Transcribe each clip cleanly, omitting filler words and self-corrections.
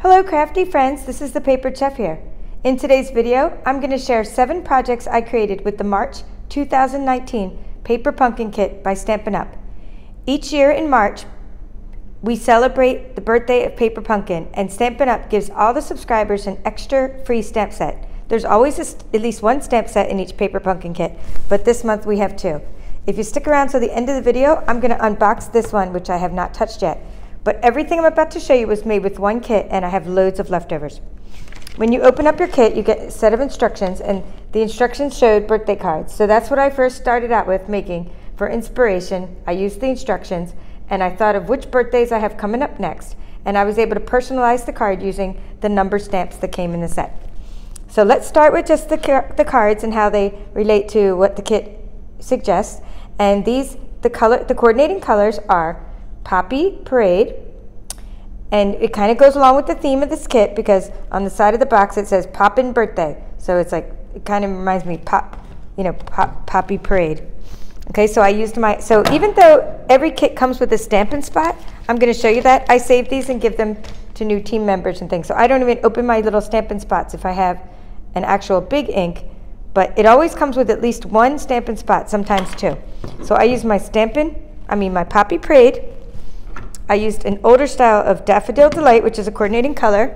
Hello crafty friends, this is the Paper Chef here. In today's video, I'm going to share 7 projects I created with the March 2019 Paper Pumpkin Kit by Stampin' Up. Each year in March, we celebrate the birthday of Paper Pumpkin, and Stampin' Up gives all the subscribers an extra free stamp set. There's always at least one stamp set in each Paper Pumpkin Kit, but this month we have 2. If you stick around to the end of the video, I'm going to unbox this one, which I have not touched yet. But everything I'm about to show you was made with one kit, and I have loads of leftovers. When you open up your kit, you get a set of instructions, and the instructions showed birthday cards. So that's what I first started out with making for inspiration. I used the instructions, and I thought of which birthdays I have coming up next, and I was able to personalize the card using the number stamps that came in the set. So let's start with just the cards and how they relate to what the kit suggests. And the coordinating colors are Poppy Parade, and it kind of goes along with the theme of this kit because on the side of the box it says Poppin Birthday, so it's like, it kind of reminds me Poppy Parade. Okay, so I used so even though every kit comes with a Stampin' Spot, I'm going to show you that. I save these and give them to new team members and things, so I don't even open my little Stampin' Spots if I have an actual big ink, but it always comes with at least one Stampin' Spot, sometimes 2. So I use my my Poppy Parade. I used an older style of Daffodil Delight, which is a coordinating color.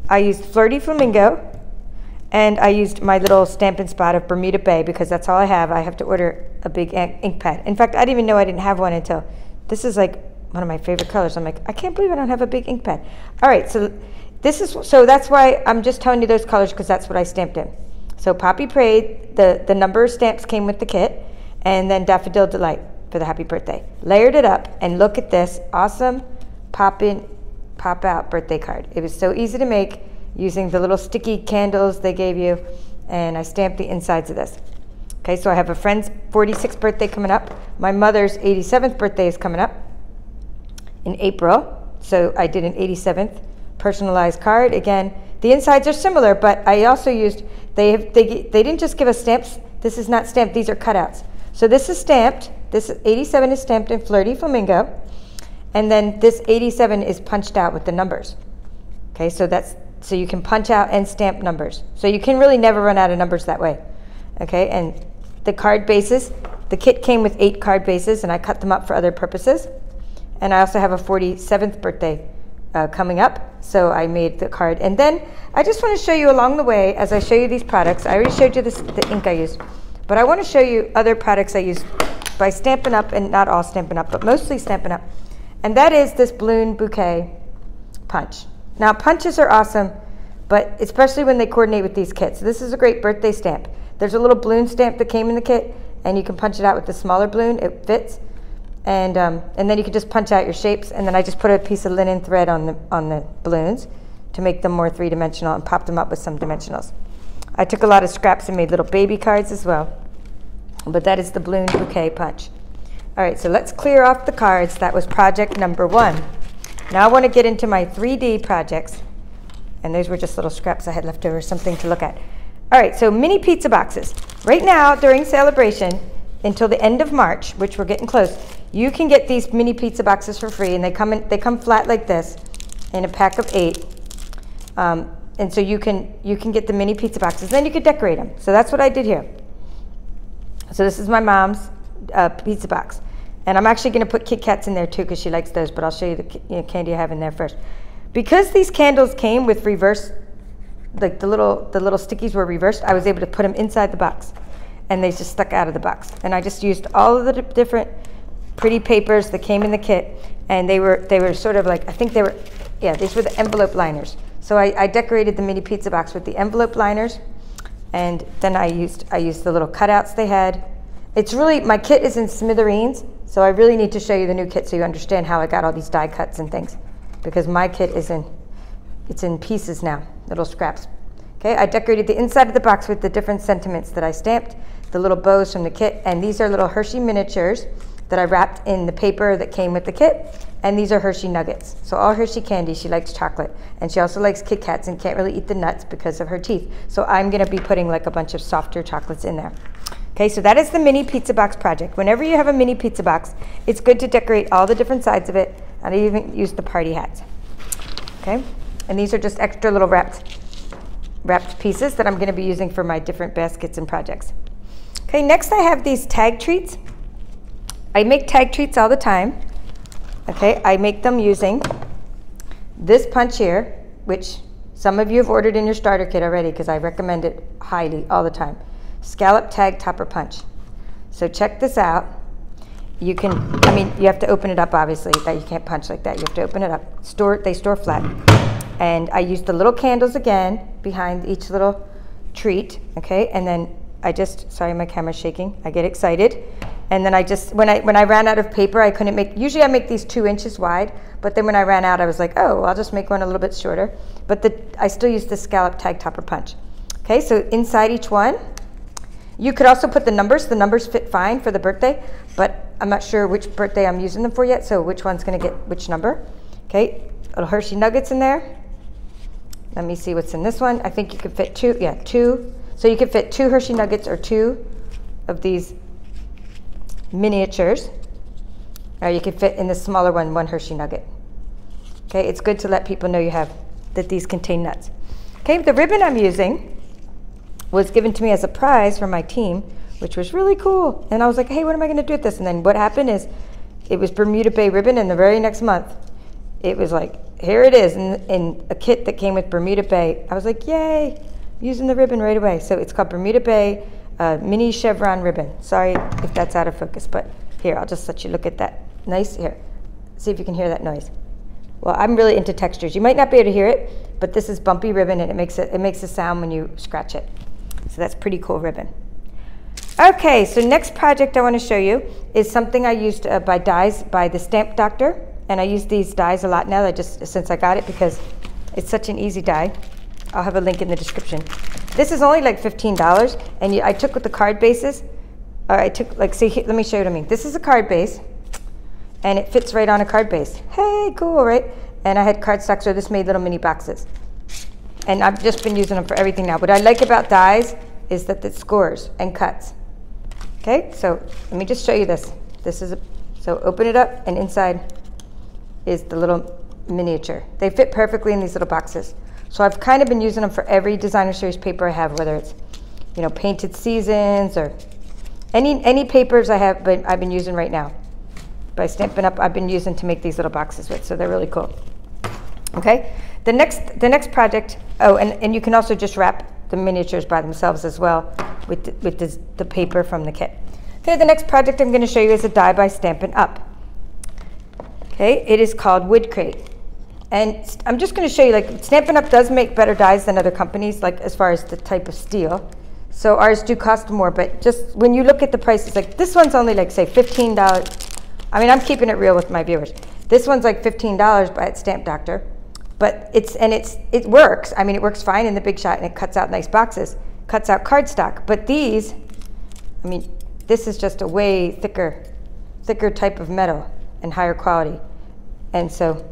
I used Flirty Flamingo, and I used my little Stampin' Spot of Bermuda Bay because that's all I have. I have to order a big ink pad. In fact, I didn't even know I didn't have one until this is like one of my favorite colors. I'm like, I can't believe I don't have a big ink pad. All right, so that's why I'm just telling you those colors because that's what I stamped in. So Poppy Parade, the number of stamps came with the kit, and then Daffodil Delight for the happy birthday. Layered it up, and look at this awesome pop out birthday card. It was so easy to make using the little sticky candles they gave you, and I stamped the insides of this. Okay, so I have a friend's 46th birthday coming up. My mother's 87th birthday is coming up in April, so I did an 87th personalized card. Again, the insides are similar, but I also used, they didn't just give us stamps. This is not stamped, these are cutouts. So this is stamped. This 87 is stamped in Flirty Flamingo, and then this 87 is punched out with the numbers. Okay, so you can punch out and stamp numbers. So you can really never run out of numbers that way. Okay, and the card bases, the kit came with 8 card bases, and I cut them up for other purposes. And I also have a 47th birthday coming up, so I made the card. And then I just want to show you along the way, as I show you these products, I already showed you the ink I used, but I want to show you other products I used by Stampin' Up, and not all Stampin' Up, but mostly Stampin' Up. And that is this balloon bouquet punch. Now punches are awesome, but especially when they coordinate with these kits. This is a great birthday stamp. There's a little balloon stamp that came in the kit, and you can punch it out with the smaller balloon. It fits, and then you can just punch out your shapes. And then I just put a piece of linen thread on the balloons to make them more 3-dimensional and pop them up with some dimensionals. I took a lot of scraps and made little baby cards as well. But that is the balloon bouquet punch. All right, so let's clear off the cards. That was project number 1. Now I want to get into my 3D projects. And those were just little scraps I had left over, something to look at. All right, so mini pizza boxes. Right now, during celebration, until the end of March, which we're getting close, you can get these mini pizza boxes for free, and they come flat like this in a pack of 8. And so you can get the mini pizza boxes. Then you could decorate them. So that's what I did here. So this is my mom's pizza box. And I'm actually going to put Kit Kats in there too because she likes those, but I'll show you the candy I have in there first. Because these candles came with reverse, like the little stickies were reversed, I was able to put them inside the box. And they just stuck out of the box. And I just used all of the different pretty papers that came in the kit. And they were sort of like, I think they were, yeah, these were the envelope liners. So I decorated the mini pizza box with the envelope liners. And then I used the little cutouts they had. It's really, my kit is in smithereens, so I really need to show you the new kit so you understand how I got all these die cuts and things. Because my kit it's in pieces now, little scraps. Okay, I decorated the inside of the box with the different sentiments that I stamped, the little bows from the kit, and these are little Hershey Miniatures that I wrapped in the paper that came with the kit. And these are Hershey Nuggets. So all Hershey candy, she likes chocolate. And she also likes Kit Kats and can't really eat the nuts because of her teeth. So I'm gonna be putting like a bunch of softer chocolates in there. Okay, so that is the mini pizza box project. Whenever you have a mini pizza box, it's good to decorate all the different sides of it, and I even use the party hats. Okay, And these are just extra little wrapped pieces that I'm going to be using for my different baskets and projects. Okay, next I have these tag treats. I make tag treats all the time. Okay, I make them using this punch here, which some of you have ordered in your starter kit already because I recommend it highly all the time. Scallop tag topper punch. So check this out. You can, I mean, you have to open it up obviously, that you can't punch like that. You have to open it up. They store flat. And I use the little candles again behind each little treat, okay? And then I just, sorry my camera's shaking, I get excited. And then I just, when I ran out of paper, I couldn't make, usually I make these 2 inches wide, but then when I ran out, I was like, oh, well, I'll just make one a little bit shorter. But I still use the scallop tag topper punch. Okay, so inside each one, you could also put the numbers fit fine for the birthday, but I'm not sure which birthday I'm using them for yet, so which one's gonna get which number. Okay, little Hershey Nuggets in there. Let me see what's in this one. I think you could fit 2, yeah, 2. So you could fit 2 Hershey Nuggets or 2 of these miniatures, or you could fit in the smaller one 1 Hershey Nugget. Okay, it's good to let people know that these contain nuts. Okay, the ribbon I'm using was given to me as a prize from my team, which was really cool. And I was like, hey, what am I gonna do with this? And then what happened is, it was Bermuda Bay ribbon, and the very next month, it was like, here it is in a kit that came with Bermuda Bay. I was like, yay, using the ribbon right away. So it's called Bermuda Bay mini chevron ribbon. Sorry if that's out of focus, but here, I'll just let you look at that. Nice, here, see if you can hear that noise. Well, I'm really into textures. You might not be able to hear it, but this is bumpy ribbon, and it makes a sound when you scratch it. So that's pretty cool ribbon. Okay, so next project I want to show you is something I used by dies by the Stamp Doctor, and I use these dies a lot now. Since I got it, because it's such an easy die. I'll have a link in the description. This is only like $15, and I took with the card bases. Or I took like, see, let me show you what I mean. This is a card base, and it fits right on a card base. Hey, cool, right? And I had cardstock, so this made little mini boxes. And I've just been using them for everything now. What I like about dies is that it scores and cuts. Okay, so let me just show you this. So open it up, and inside is the little miniature. They fit perfectly in these little boxes. So I've kind of been using them for every designer series paper I have, whether it's, you know, Painted Seasons or any papers I have, but I've been using right now. By Stampin' Up, I've been using to make these little boxes with, so they're really cool. Okay, the next project, oh, and you can also just wrap the miniatures by themselves as well with the paper from the kit. Okay, the next project I'm going to show you is a die by Stampin' Up. Okay, it is called Wood Crate. And I'm just going to show you, like, Stampin' Up does make better dies than other companies, like as far as the type of steel. So ours do cost more, but just when you look at the prices, like this one's only like, say, $15. I mean, I'm keeping it real with my viewers. This one's like $15 by Stamp Doctor, but it works. I mean, it works fine in the Big Shot, and it cuts out nice boxes, cuts out cardstock. But these, I mean, this is just a way thicker type of metal and higher quality. And so,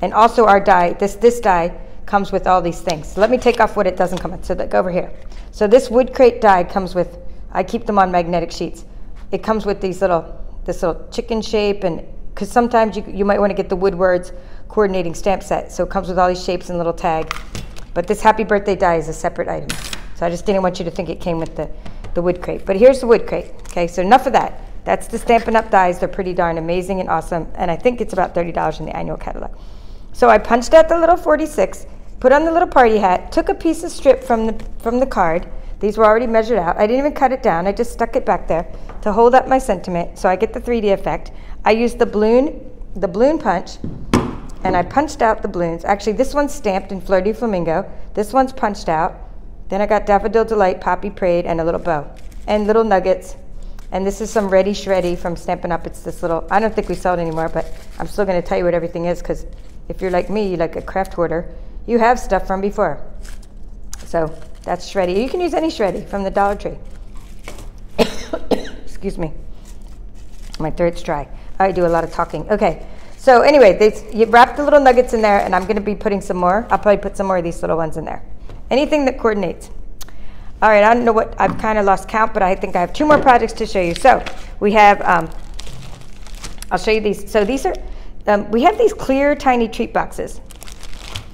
and also our die, this die comes with all these things. So let me take off what it doesn't come with. So go over here. So this Wood Crate die comes with, I keep them on magnetic sheets. It comes with this little chicken shape, and because sometimes you might want to get the Wood Words coordinating stamp set. So it comes with all these shapes and little tag. But this Happy Birthday die is a separate item. So I just didn't want you to think it came with the Wood Crate. But here's the Wood Crate. Okay, so enough of that. That's the Stampin' Up dies. They're pretty darn amazing and awesome. And I think it's about $30 in the annual catalog. So I punched out the little 46, put on the little party hat, took a piece of strip from the card. These were already measured out. I didn't even cut it down. I just stuck it back there to hold up my sentiment so I get the 3D effect. I used the balloon punch, and I punched out the balloons. Actually, this one's stamped in Fleur de Flamingo. This one's punched out. Then I got Daffodil Delight, Poppy Parade, and a little bow, and little nuggets. And this is some Ready Shreddy from Stampin' Up. It's this little, I don't think we sell it anymore, but I'm still going to tell you what everything is, because if you're like me, you like a craft hoarder, you have stuff from before. So that's Shreddy. You can use any Shreddy from the Dollar Tree. Excuse me. My throat's dry. I do a lot of talking. Okay. So anyway, you wrap the little nuggets in there, and I'm going to be putting some more. I'll probably put some more of these little ones in there. Anything that coordinates. All right, I don't know what, I've kind of lost count, but I think I have 2 more projects to show you. So we have, I'll show you these. So these are, we have these clear tiny treat boxes.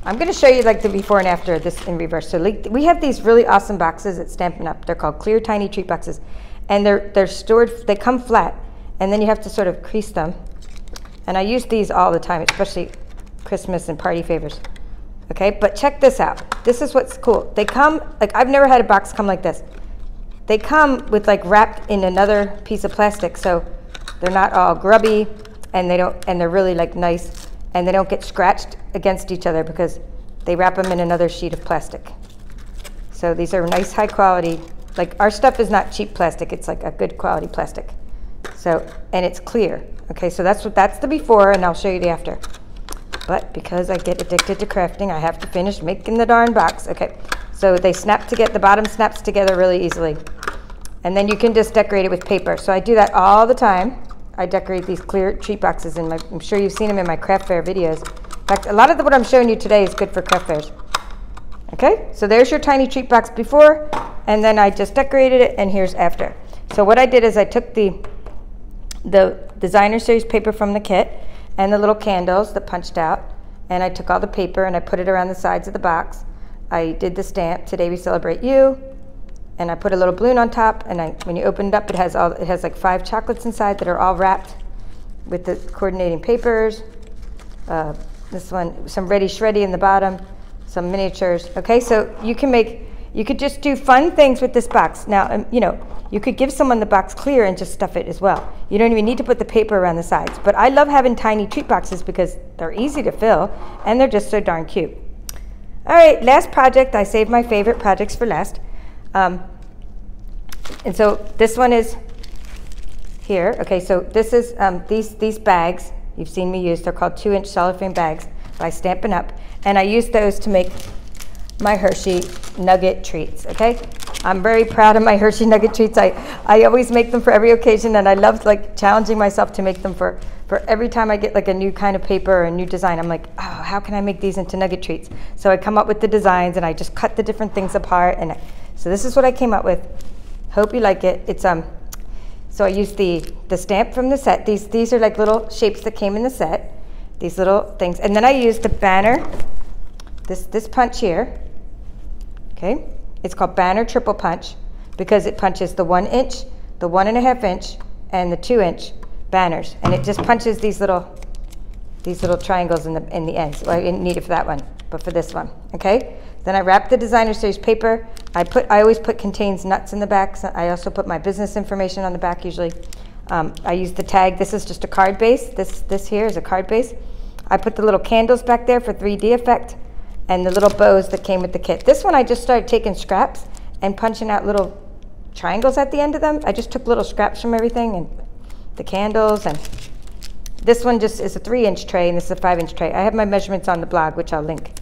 I'm going to show you like the before and after this in reverse. So like, we have these really awesome boxes at Stampin' Up. They're called clear tiny treat boxes, and they're stored. They come flat, and then you have to sort of crease them. And I use these all the time, especially Christmas and party favors. Okay, but check this out. This is what's cool. They come like, I've never had a box come like this. They come with like wrapped in another piece of plastic, so they're not all grubby, and they're really like nice, and they don't get scratched against each other because they wrap them in another sheet of plastic. So these are nice, high quality. Like, our stuff is not cheap plastic. It's like a good quality plastic. So, and it's clear. Okay, so that's the before, and I'll show you the after. But because I get addicted to crafting, I have to finish making the darn box. Okay, so they snap together. The bottom snaps together really easily, and then you can just decorate it with paper. So I do that all the time. I decorate these clear treat boxes in my, I'm sure you've seen them in my craft fair videos. In fact, a lot of what I'm showing you today is good for craft fairs. Okay, so there's your tiny treat box before, and then I just decorated it, and here's after. So what I did is I took the designer series paper from the kit and the little candles that punched out, and I took all the paper and I put it around the sides of the box. I did the stamp, "Today we celebrate you," and I put a little balloon on top, and when you open it up, it has like 5 chocolates inside that are all wrapped with the coordinating papers. This one, some Ready Shreddy in the bottom, some miniatures. Okay, so you could just do fun things with this box. Now, you know, you could give someone the box clear and just stuff it as well. You don't even need to put the paper around the sides. But I love having tiny treat boxes because they're easy to fill, and they're just so darn cute. All right, last project. I saved my favorite projects for last. And so this one is here. Okay, so this is these bags you've seen me use. They're called 2-inch cellophane bags by Stampin' Up. And I use those to make my Hershey Nugget treats, okay? I'm very proud of my Hershey Nugget treats. I always make them for every occasion, and I love like challenging myself to make them for every time I get like a new kind of paper or a new design. I'm like, oh, how can I make these into nugget treats? So I come up with the designs, and I just cut the different things apart. And so this is what I came up with. Hope you like it. It's so I used the stamp from the set. These are like little shapes that came in the set. These little things, and then I used the banner. This punch here. Okay, it's called Banner Triple Punch because it punches the 1-inch, the 1.5 inch, and the 2-inch banners, and it just punches these little triangles in the ends. Well, I didn't need it for that one, but for this one. Okay. Then I wrapped the designer series paper. I always put contains nuts in the back. So I also put my business information on the back usually. I use the tag. This is just a card base. This here is a card base. I put the little candles back there for 3D effect, and the little bows that came with the kit. This one I just started taking scraps and punching out little triangles at the end of them. I just took little scraps from everything and the candles, and this one just is a 3-inch tray, and this is a 5-inch tray. I have my measurements on the blog, which I'll link.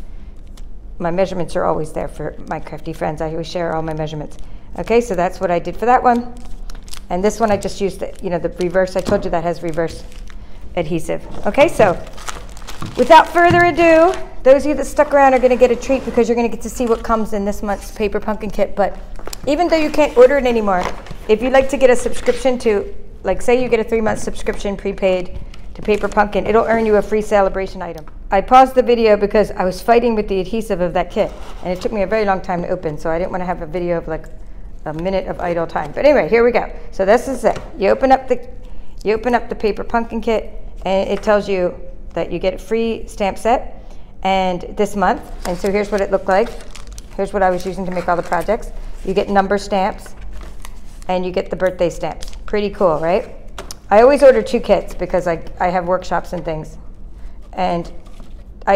My measurements are always there for my crafty friends. I always share all my measurements. Okay, so that's what I did for that one. And this one I just used the reverse. I told you that has reverse adhesive. Okay, so without further ado, those of you that stuck around are going to get a treat because you're going to get to see what comes in this month's paper pumpkin kit. But even though you can't order it anymore, if you'd like to get a subscription to, like say you get a 3-month subscription prepaid to Paper Pumpkin, it'll earn you a free celebration item. I paused the video because I was fighting with the adhesive of that kit, and it took me a very long time to open, so I didn't want to have a video of like a minute of idle time. But anyway, here we go. So this is it. You open up the Paper Pumpkin kit, and it tells you that you get a free stamp set and this month. And so here's what it looked like. Here's what I was using to make all the projects. You get number stamps, and you get the birthday stamps. Pretty cool, right? I always order 2 kits because I have workshops and things. And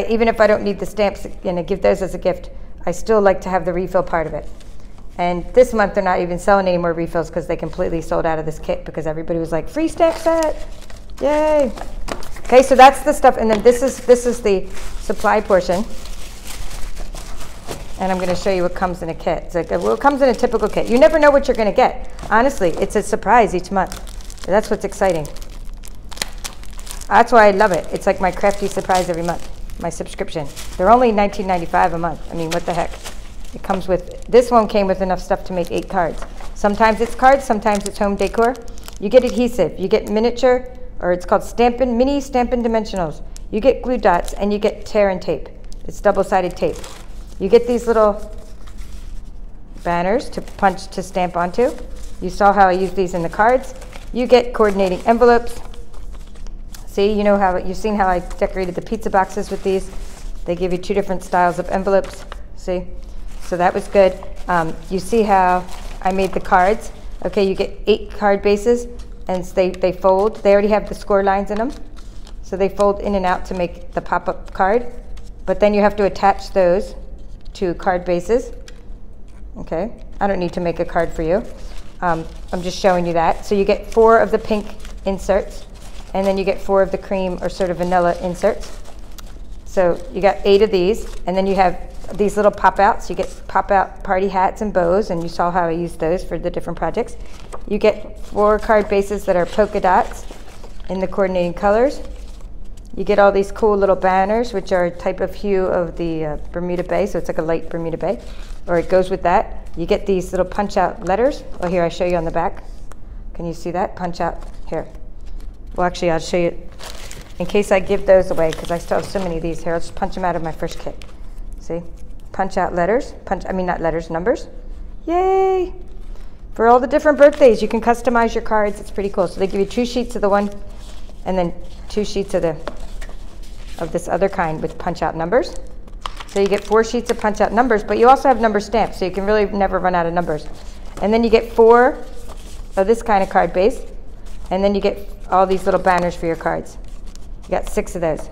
even if I don't need the stamps and give those as a gift, I still like to have the refill part of it. And this month they're not even selling any more refills because they completely sold out of this kit because everybody was like, free stamp set, yay. Okay, so that's the stuff, and then this is the supply portion. And I'm going to show you what comes in a kit. It's like, what comes in a typical kit. You never know what you're going to get. Honestly, it's a surprise each month. That's what's exciting. That's why I love it. It's like my crafty surprise every month, my subscription. They're only $19.95 a month. I mean, what the heck? It comes with, this one came with enough stuff to make 8 cards. Sometimes it's cards, sometimes it's home decor. You get adhesive, you get miniature, or it's called mini Stampin' Dimensionals. You get glue dots, and you get tear and tape. It's double-sided tape. You get these little banners to stamp onto. You saw how I used these in the cards. You get coordinating envelopes. See, you know how you've seen how I decorated the pizza boxes with these. They give you 2 different styles of envelopes. See, so that was good. You see how I made the cards. Okay, you get 8 card bases, and they fold. They already have the score lines in them, so they fold in and out to make the pop-up card. But then you have to attach those to card bases. Okay, I don't need to make a card for you. I'm just showing you that. So you get 4 of the pink inserts, and then you get 4 of the cream or sort of vanilla inserts. So you got 8 of these, and then you have these little pop-outs. You get pop-out party hats and bows, and you saw how I used those for the different projects. You get 4 card bases that are polka dots in the coordinating colors. You get all these cool little banners, which are a type of hue of the Bermuda Bay, so it's like a light Bermuda Bay, or it goes with that. You get these little punch-out letters. Well, here, I show you on the back. Can you see that? Punch out. Here. Well, actually, I'll show you in case I give those away, because I still have so many of these here. I'll just punch them out of my first kit. See? Punch out letters. Not letters, numbers. Yay! For all the different birthdays, you can customize your cards. It's pretty cool. So they give you 2 sheets of the one, and then 2 sheets of this other kind with punch-out numbers. So you get 4 sheets of punch-out numbers, but you also have number stamps, so you can really never run out of numbers. And then you get 4 of this kind of card base, and then you get all these little banners for your cards. You got 6 of those.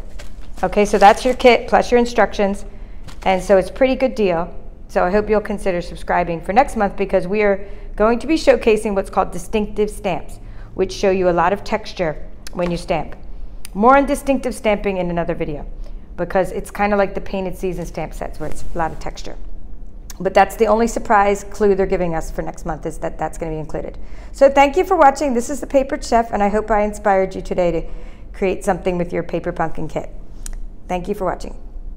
Okay, so that's your kit plus your instructions, and so it's a pretty good deal. So I hope you'll consider subscribing for next month, because we are going to be showcasing what's called distinctive stamps, which show you a lot of texture when you stamp. More on distinctive stamping in another video, because it's kind of like the painted season stamp sets where it's a lot of texture. But that's the only surprise clue they're giving us for next month, is that that's going to be included. So thank you for watching. This is the Papered Chef, and I hope I inspired you today to create something with your paper pumpkin kit. Thank you for watching.